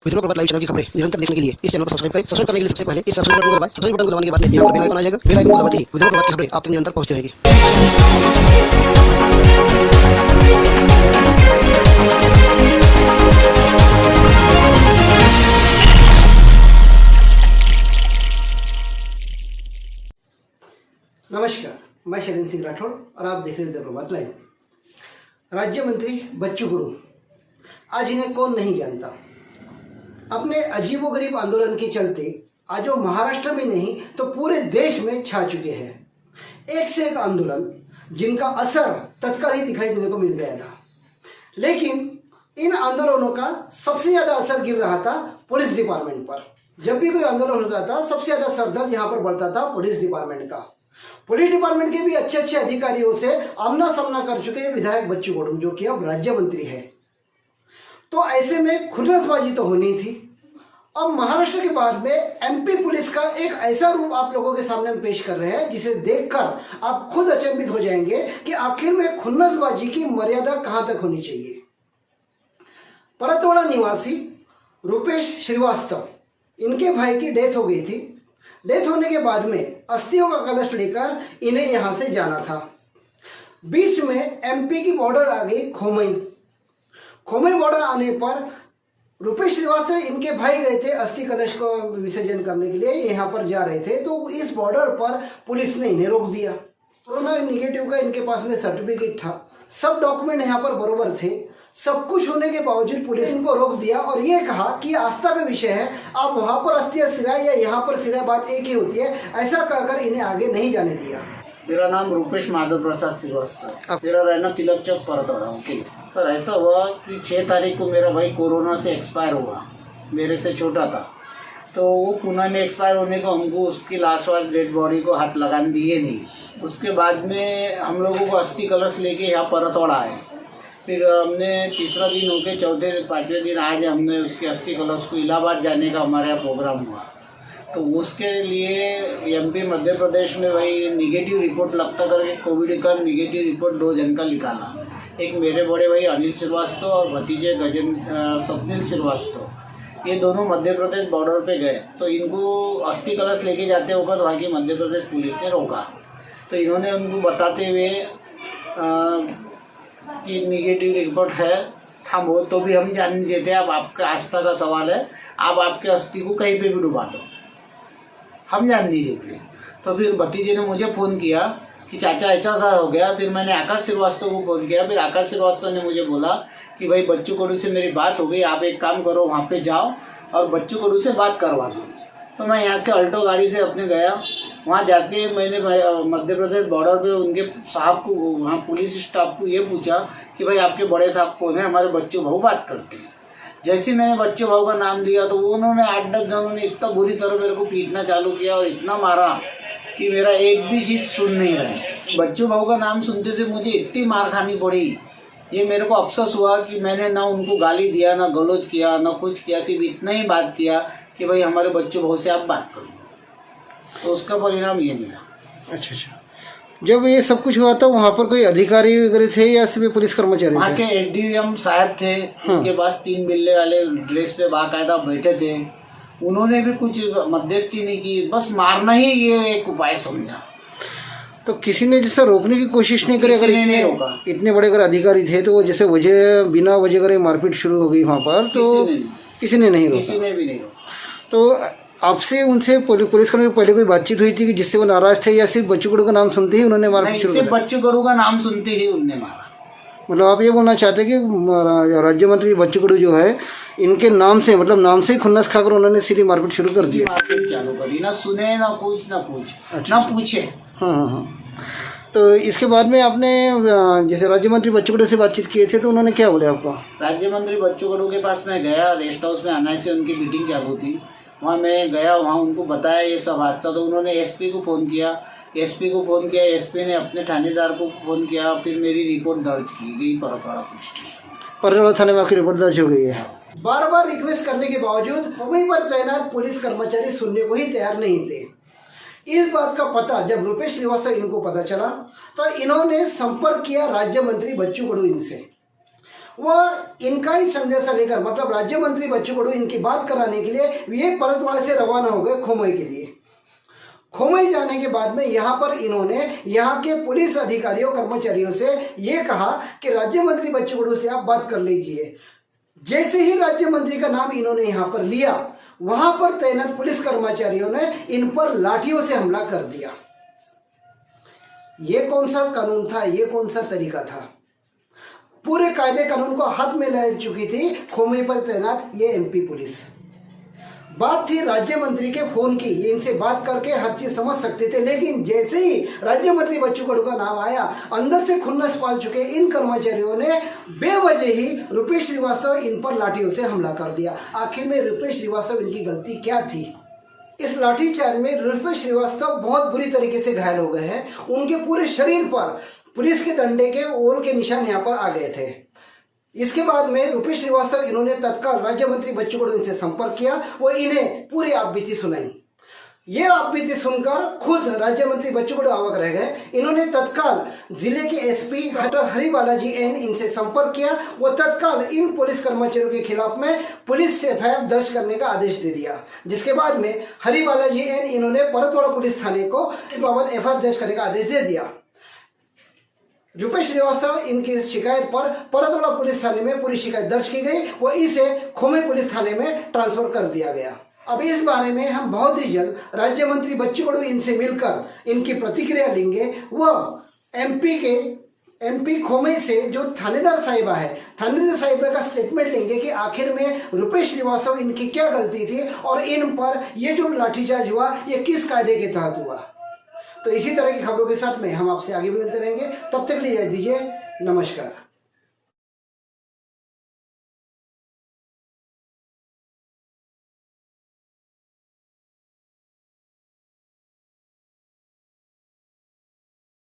विद्रोह प्रभात live channel की खबरें निरंतर देखने के लिए इस चैनल को सब्सक्राइब करें। सब्सक्राइब करने के लिए सबसे पहले इस सब्सक्राइब बटन को दबाएं। सब्सक्राइब बटन को दबाने के बाद में यहाँ पर बेल आइकन आ जाएगा। बेल आइकन को दबाते ही विद्रोह प्रभात की खबरें आप तक निरंतर पहुंचती रहेगी। नमस्कार, मैं शरण सिंह राठौड़ और आप देख रहे हैं विद्रोह प्रभात लाइव। राज्य मंत्री बच्चू कडू, आज इन्हें कौन नहीं जानता। अपने अजीबोगरीब आंदोलन के चलते आज वो महाराष्ट्र में नहीं तो पूरे देश में छा चुके हैं। एक से एक आंदोलन जिनका असर तत्काल ही दिखाई देने को मिल गया था, लेकिन इन आंदोलनों का सबसे ज़्यादा असर गिर रहा था पुलिस डिपार्टमेंट पर। जब भी कोई आंदोलन होता था, सबसे ज़्यादा सरदर्द यहाँ पर बढ़ता था पुलिस डिपार्टमेंट का। पुलिस डिपार्टमेंट के भी अच्छे अच्छे अधिकारियों से आमना सामना कर चुके हैं विधायक बच्चू कडू, जो कि अब राज्य मंत्री है। तो ऐसे में खुन्नसबाजी तो होनी थी। अब महाराष्ट्र के बाद में एमपी पुलिस का एक ऐसा रूप आप लोगों के सामने हम पेश कर रहे हैं जिसे देखकर आप खुद अचंभित हो जाएंगे कि आखिर में खुन्नसबाजी की मर्यादा कहां तक होनी चाहिए। परतवाड़ा निवासी रुपेश श्रीवास्तव, इनके भाई की डेथ हो गई थी। डेथ होने के बाद में अस्थियों का कलश लेकर इन्हें यहां से जाना था। बीच में एमपी की बॉर्डर आ गई खोमई बॉर्डर आने पर रुपेश श्रीवास्तव, इनके भाई गए थे अस्थि कलश को विसर्जन करने के लिए, यहाँ पर जा रहे थे। तो इस बॉर्डर पर पुलिस ने इन्हें रोक दिया। कोरोना निगेटिव का इनके पास में सर्टिफिकेट था, सब डॉक्यूमेंट यहाँ पर बरोबर थे। सब कुछ होने के बावजूद पुलिस इनको रोक दिया और ये कहा कि आस्था का विषय है, आप वहाँ पर अस्थियां सिराए या यहाँ पर सिराए, बात एक ही होती है। ऐसा कहकर इन्हें आगे नहीं जाने दिया। मेरा नाम रुपेश माधव प्रसाद श्रीवास्तव, मेरा रहना तिलक चौक परतवाड़ा। पर ऐसा हुआ कि 6 तारीख को मेरा भाई कोरोना से एक्सपायर हुआ, मेरे से छोटा था। तो वो पुणे में एक्सपायर होने को हमको उसकी लास्ट वास्ट डेड बॉडी को हाथ लगाने दिए नहीं। उसके बाद में हम लोगों को अस्थि कलश लेके यहाँ परतवाड़ा आए। फिर हमने तीसरा दिन होके चौथे 5वें दिन आज हमने उसके अस्थि कलश को इलाहाबाद जाने का हमारे यहाँ प्रोग्राम हुआ। तो उसके लिए एमपी मध्य प्रदेश में भाई निगेटिव रिपोर्ट लगता करके कोविड का निगेटिव रिपोर्ट 2 जन का निकाला। एक मेरे बड़े भाई अनिल श्रीवास्तव और भतीजे स्वप्निल श्रीवास्तव, ये दोनों मध्य प्रदेश बॉर्डर पे गए। तो इनको अस्थि कलश लेके जाते वक्त वहाँ की मध्य प्रदेश पुलिस ने रोका। तो इन्होंने उनको बताते हुए कि निगेटिव रिपोर्ट है, थामो, तो भी हम जान नहीं देते। अब आपका आस्था का सवाल है, आप आपके अस्थि को कहीं पे भी डुबा दो, हम जान नहीं देते। तो फिर भतीजे ने मुझे फ़ोन किया कि चाचा ऐसा सा हो गया। फिर मैंने आकाश श्रीवास्तव को फ़ोन किया। फिर आकाश श्रीवास्तव ने मुझे बोला कि भाई बच्चू कडू से मेरी बात हो गई, आप एक काम करो, वहाँ पे जाओ और बच्चू कडू से बात करवा दो। तो मैं यहाँ से अल्टो गाड़ी से अपने गया। वहाँ जाके मैंने मध्य प्रदेश बॉर्डर पे उनके साहब को, वहाँ पुलिस स्टाफ को ये पूछा कि भाई आपके बड़े साहब कौन है, हमारे बच्चू भाऊ बात करते हैं। जैसे मैंने बच्चू भाऊ का नाम लिया तो उन्होंने 8-10 जनों ने इतना बुरी तरह मेरे को पीटना चालू किया और इतना मारा कि मेरा एक भी चीज़ सुन नहीं रहे। बच्चू भाऊ का नाम सुनते से मुझे इतनी मार खानी पड़ी। ये मेरे को अफसोस हुआ कि मैंने ना उनको गाली दिया, ना गलौज किया, ना कुछ किया, सिर्फ इतना ही बात किया कि भाई हमारे बच्चू भाऊ से आप बात करो। तो उसका परिणाम ये मिला। अच्छा, जब ये सब कुछ हुआ था वहाँ पर कोई अधिकारी वगैरह थे या सिर्फ पुलिस कर्मचारी? वहाँ के एसडीएम साहब थे, उनके पास 3 बिल्ले वाले ड्रेस पे बाकायदा बैठे थे। उन्होंने भी कुछ मध्यस्थी नहीं की, बस मारना ही ये एक उपाय समझा। तो किसी ने जैसे रोकने की कोशिश नहीं करी? अगर इतने बड़े अगर अधिकारी थे तो वो जैसे वजह बिना वजह करे मारपीट शुरू हो गई वहाँ पर, तो किसी ने नहीं रोका? किसी ने भी नहीं रोका। तो आपसे उनसे पुलिसकर्मी पहले कोई बातचीत हुई थी कि जिससे वो नाराज थे, या सिर्फ बच्चू कडू का नाम सुनते ही उन्होंने मारपीट शुरू कर दिया? बच्चू कडू का नाम सुनते ही उनने मारा। मतलब आप ये बोलना चाहते हैं कि राज्य मंत्री बच्चू कडू जो है, इनके नाम से, मतलब नाम से ही खुन्नस खाकर उन्होंने सीधी मारपीट शुरू कर दी? मारपीट चालू करी, ना सुने ना कुछ, ना पूछे। हाँ। तो इसके बाद में आपने जैसे राज्य मंत्री बच्चू कडू से बातचीत किए थे तो उन्होंने क्या बोले आपको? राज्य मंत्री बच्चू कडू के पास मैं गया, रेस्ट हाउस में आने से उनकी मीटिंग चालू थी। वहाँ मैं गया, वहाँ उनको बताया ये सब हादसा। तो उन्होंने एसपी को फ़ोन किया, एसपी ने अपने थानेदार को फ़ोन किया। फिर मेरी रिपोर्ट दर्ज की गई परतवाड़ा पुलिस स्टेशन, परतवाड़ा थाने में आपकी रिपोर्ट दर्ज हो गई है। बार बार रिक्वेस्ट करने के बावजूद मुंबई पर तैनात पुलिस कर्मचारी सुनने को ही तैयार नहीं थे। इस बात का पता जब रुपेश श्रीवास्तव इनको पता चला तो इन्होंने संपर्क किया राज्य मंत्री बच्चू कडू इनसे। वह इनका ही संदेशा लेकर, मतलब राज्य मंत्री बच्चू कडू इनकी बात कराने के लिए ये परतवाड़ा से रवाना हो गए खोमई के लिए। खोमई जाने के बाद में यहाँ पर इन्होंने यहाँ के पुलिस अधिकारियों कर्मचारियों से ये कहा कि राज्य मंत्री बच्चू कडू से आप बात कर लीजिए। जैसे ही राज्य मंत्री का नाम इन्होंने यहाँ पर लिया, वहां पर तैनात पुलिस कर्मचारियों ने इन पर लाठियों से हमला कर दिया। ये कौन सा कानून था, ये कौन सा तरीका था? पूरे कायदे कानून को हाथ में ले चुकी थी खोमई पर तैनात ये एमपी पुलिस। बात थी राज्य मंत्री के फोन की, ये इनसे बात करके हर चीज समझ सकते थे, लेकिन जैसे ही राज्य मंत्री बच्चू कडू का नाम आया, अंदर से खुन्नस पाल चुके इन कर्मचारियों ने बेवजह ही रुपेश श्रीवास्तव इन पर लाठियों से हमला कर दिया। आखिर में रुपेश श्रीवास्तव इनकी गलती क्या थी? इस लाठीचार्ज में रुपेश श्रीवास्तव बहुत बुरी तरीके से घायल हो गए हैं। उनके पूरे शरीर पर पुलिस के डंडे के ओल के निशान यहाँ पर आ गए थे। इसके बाद में रुपेश श्रीवास्तव इन्होंने तत्काल राज्य मंत्री बच्चू कडू इनसे संपर्क किया, वो इन्हें पूरी आपबीती सुनाई। ये आपबीती सुनकर खुद राज्य मंत्री बच्चू कडू अवाक रह गए। इन्होंने तत्काल जिले के SP doctor Hari Balaji N इनसे संपर्क किया। वो तत्काल इन पुलिस कर्मचारियों के खिलाफ में पुलिस से एफआईआर दर्ज करने का आदेश दे दिया, जिसके बाद में हरि बालाजी एन इन्होंने परतवाड़ा पुलिस थाने को इस बाबत एफआईआर दर्ज करने का आदेश दे दिया। रुपेश श्रीवास्तव इनकी शिकायत पर परतवाड़ा पुलिस थाने में पूरी शिकायत दर्ज की गई, वो इसे खोमई पुलिस थाने में ट्रांसफर कर दिया गया। अब इस बारे में हम बहुत ही जल्द राज्य मंत्री बच्चू कडू इनसे मिलकर इनकी प्रतिक्रिया लेंगे। वह एमपी खोमई से जो थानेदार साहिबा है, थानेदार साहिबा का स्टेटमेंट लेंगे कि आखिर में रुपेश श्रीवास्तव इनकी क्या गलती थी और इन पर ये जो लाठीचार्ज हुआ ये किस कायदे के तहत हुआ। तो इसी तरह की खबरों के साथ में हम आपसे आगे भी मिलते रहेंगे। तब तक के लिए दीजिए नमस्कार।